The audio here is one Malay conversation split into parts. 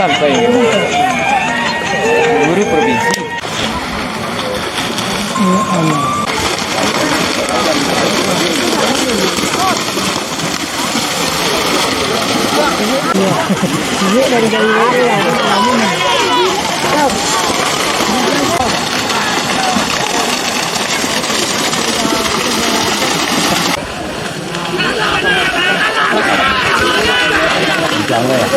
Sampai guru provinsi. Jangan.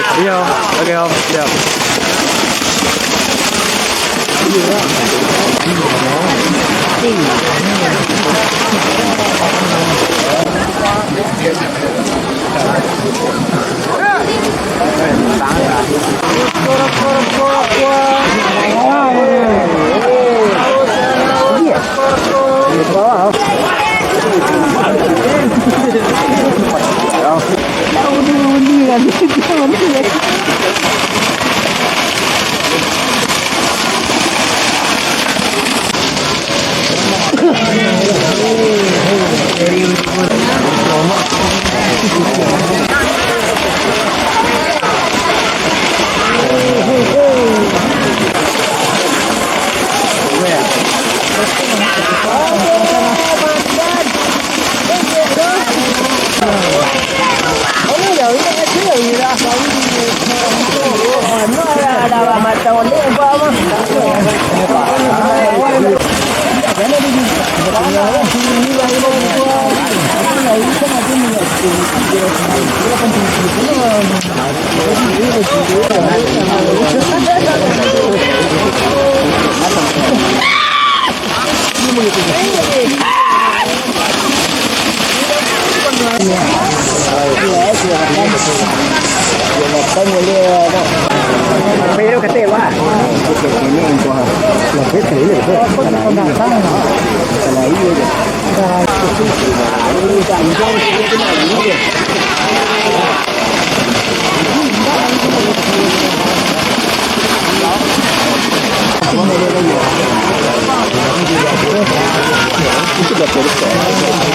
Iya, oke Om, siap. Pero kata wah. Ini untuk lebih sekali lebih. Kalau iya je. Ini tak jauh sikit je. Itu dah terus.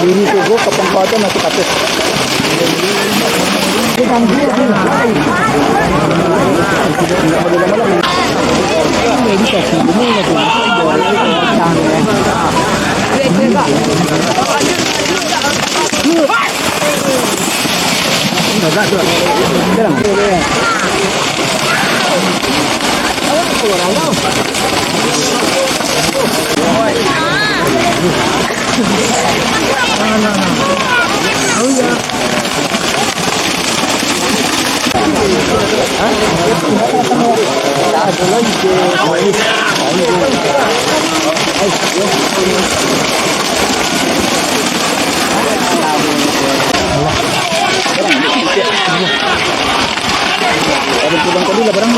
Ini tu gua kapang pada masuk atas. Ada pulang tadi lah barang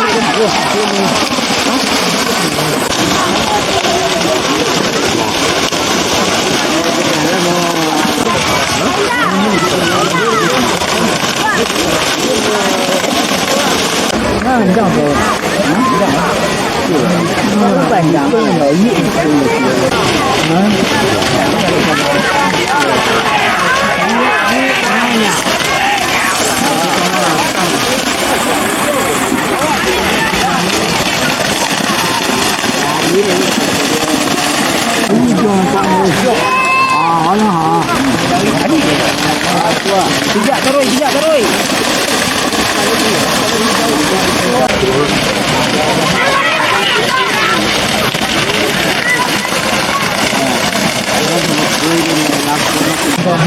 Bijak terus.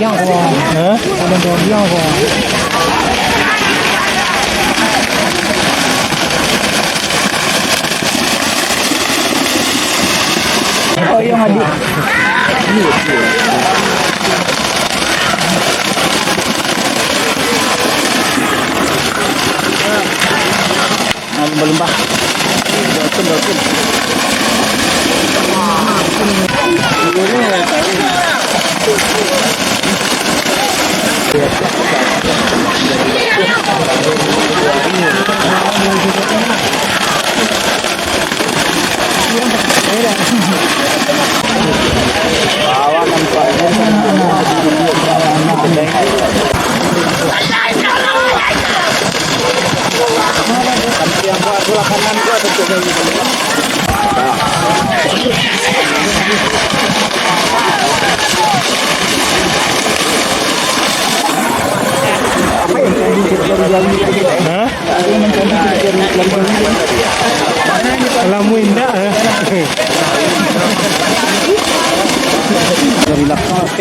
Biang kau. Ada biang kau. Oh yang adik. Lembah-lembah. Betul. Alamu indah ya. Dari laptop apa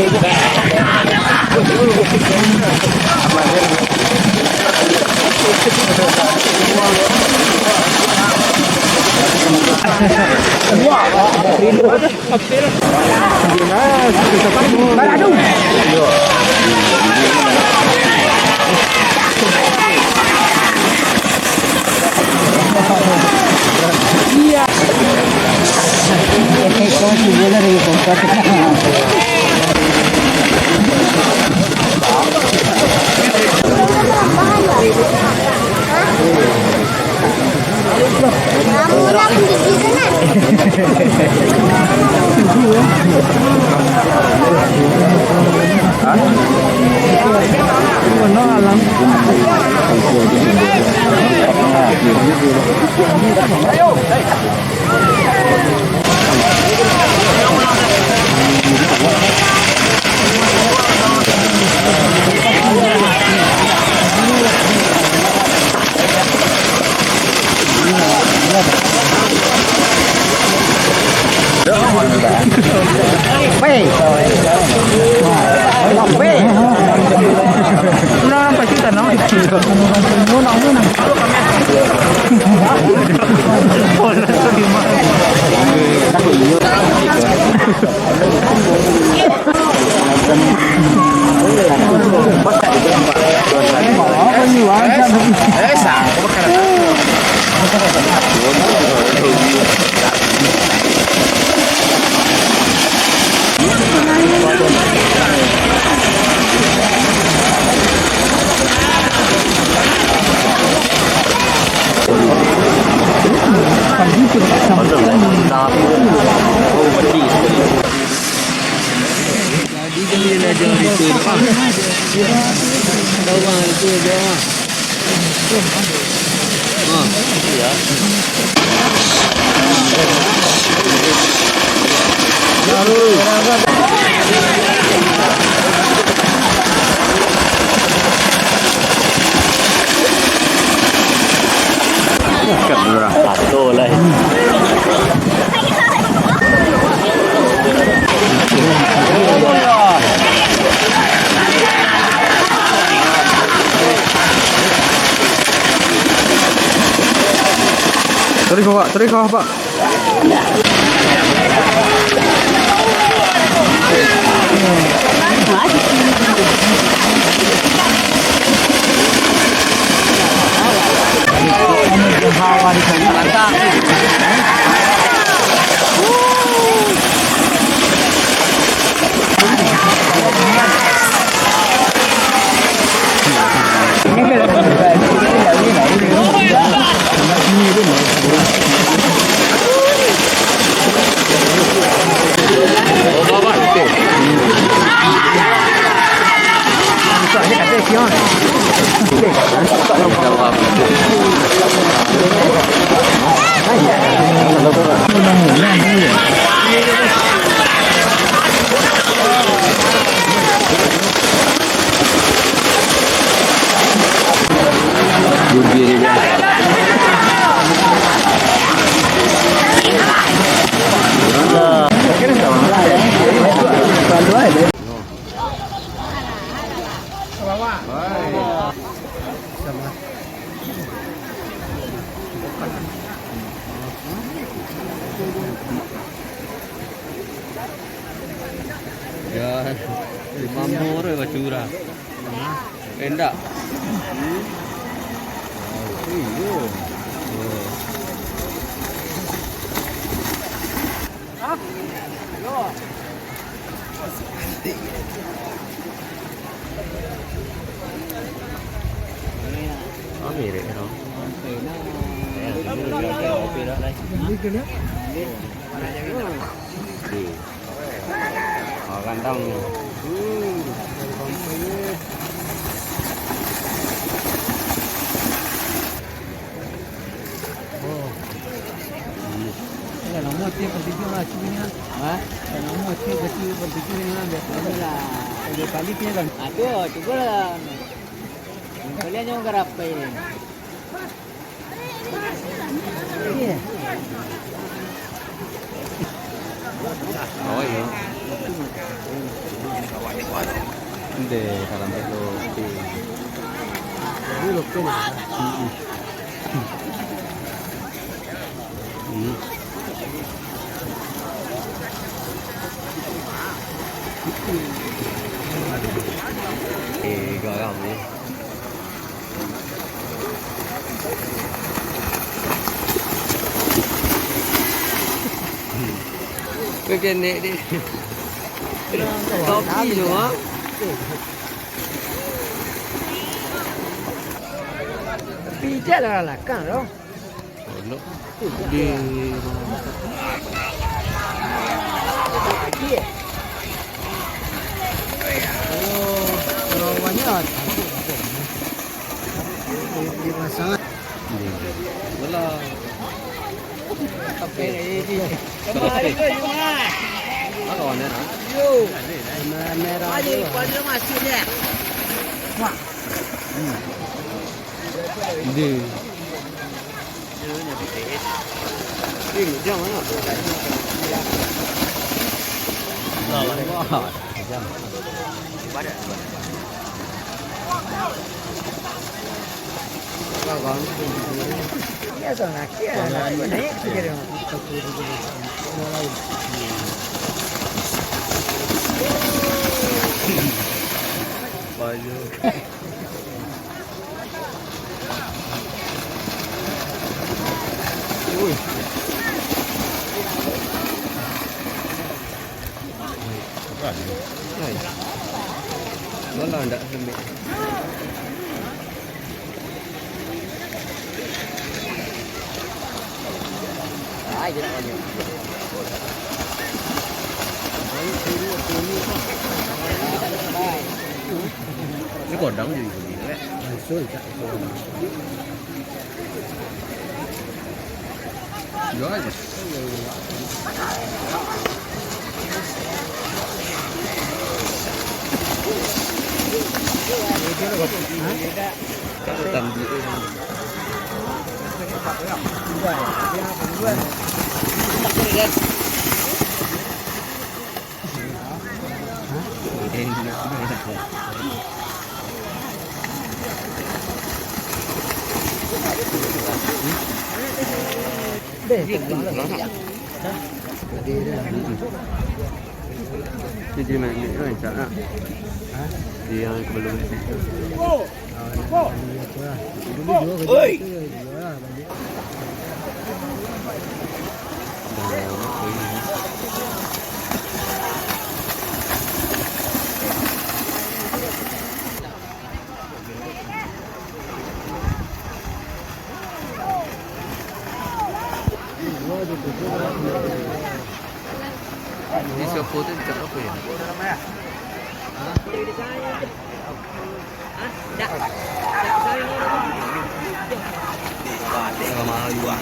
Satu lah. Tarik kau Pak. Ya, mampu orang bacura. Endak. Mirip no. Kantong. Kalau mau tiap pertigaan lah cuma kalau mau tiap pertigaan biasanya lah ada baliknya kan. Aduh, coba lah. Kalian yang kerapa ini? Oh iya. Hindi, dalam itu. được cái này. Thì gọi ông đi. Cái này đi. Có gì nữa? Pi chết là cản đó. Đi. Rồi mà nhớ đi mà sao? Đó là Cà phê này đi. Cảm ơn đi cơ mà. nó còn nữa hả? Yo. Mẹ ra. Đi qua đi mà xin nè. Đi. Đi chứ không á. Rồi. Còn Kia rồi nè, kia là đấy kia rồi. bao nhiêu? Ui. Này. Nó là đã chuẩn bị. Ai vậy đó. Nó còn đóng gì của gì đấy. Rồi. Tầm gì Để từng đó là Jadi main ni kan cara. Dia belum. Oi. Di Shopee tu cakap apa ya? Mahal juga.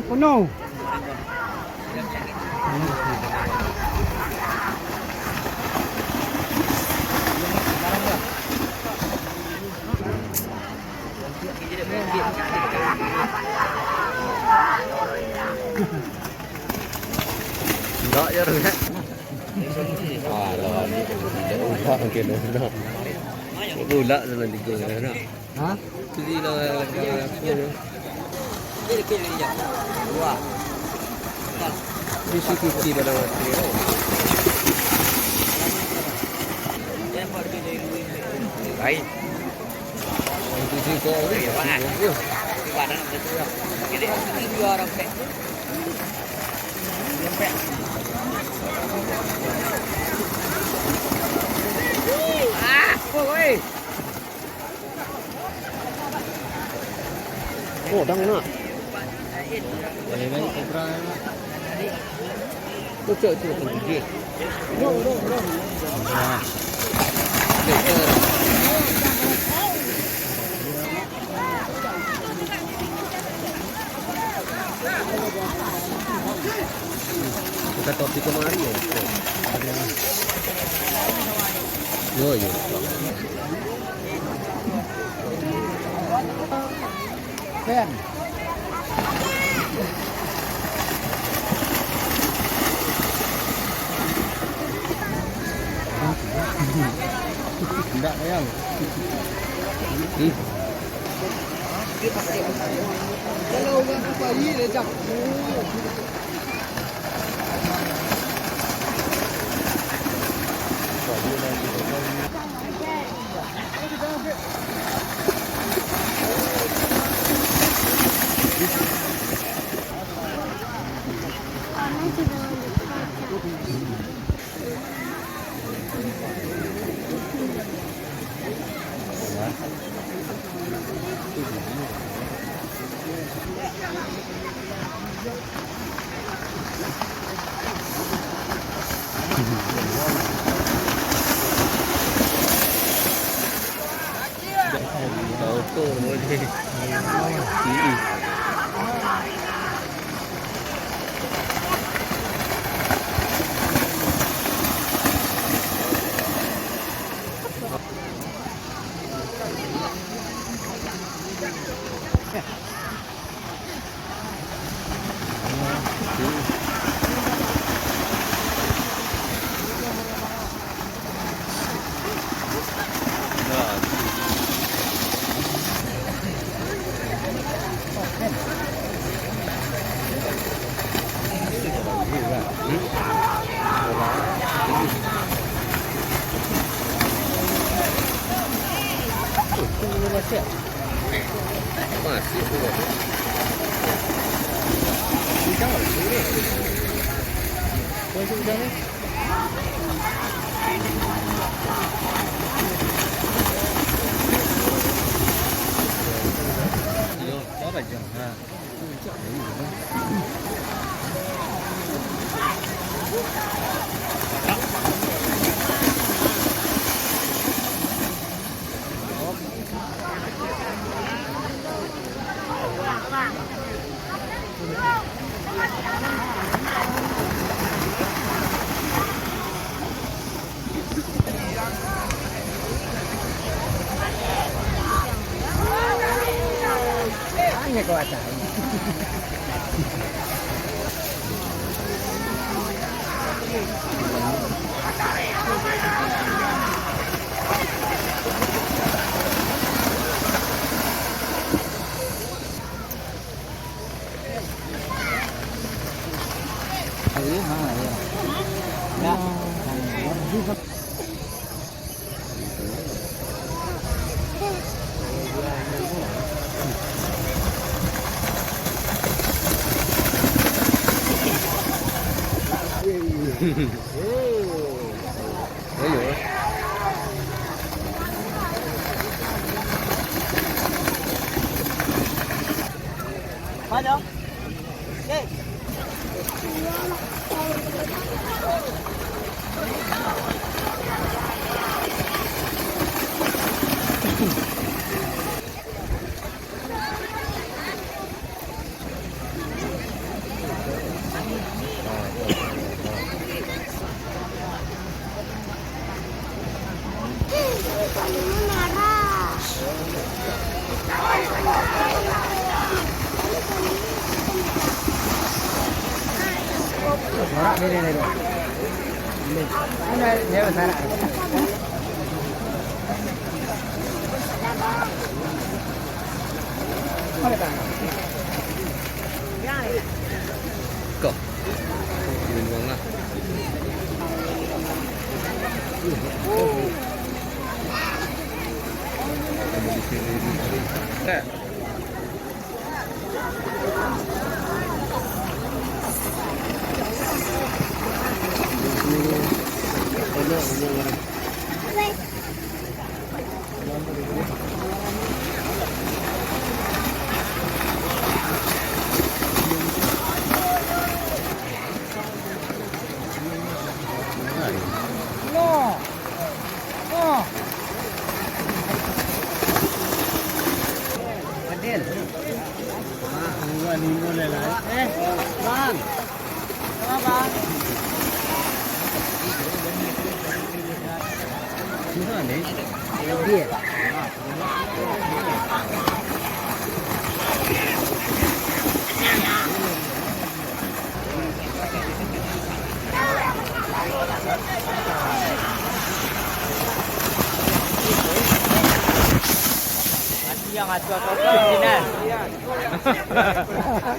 Oh no. Đó chứ rồi. À rồi đi. Udah mungkin dah. Gula rồi đi cười nữa. Hả? Cái gì là kia nữa. Cái này giờ. Wow. Di situ kiri ada. Baik. Itu sih kok. Ya, Bang. Di mana ada tu? Jadi ini dua orang pek. Pek. Ah, oi. Oh, đang nữa. Đây đây, cobra. Cocok tu sedikit. Nah. Kita topi kemari ya. Oh iya. Pen. Enggak sayang. Kalau enggak bayi dia jatuh. Auto boleh. Masih sudah. Jangan sudah. Kau sudah ni. Yo, apa jam? Ha. Hanya kau acah. Ayo. Mana? Eh. Norak ni ni ni. Ini dia besar. Kok.ยืนงงอ่ะแต่ Yan. Tama ba? Hindi. Yang atas-atas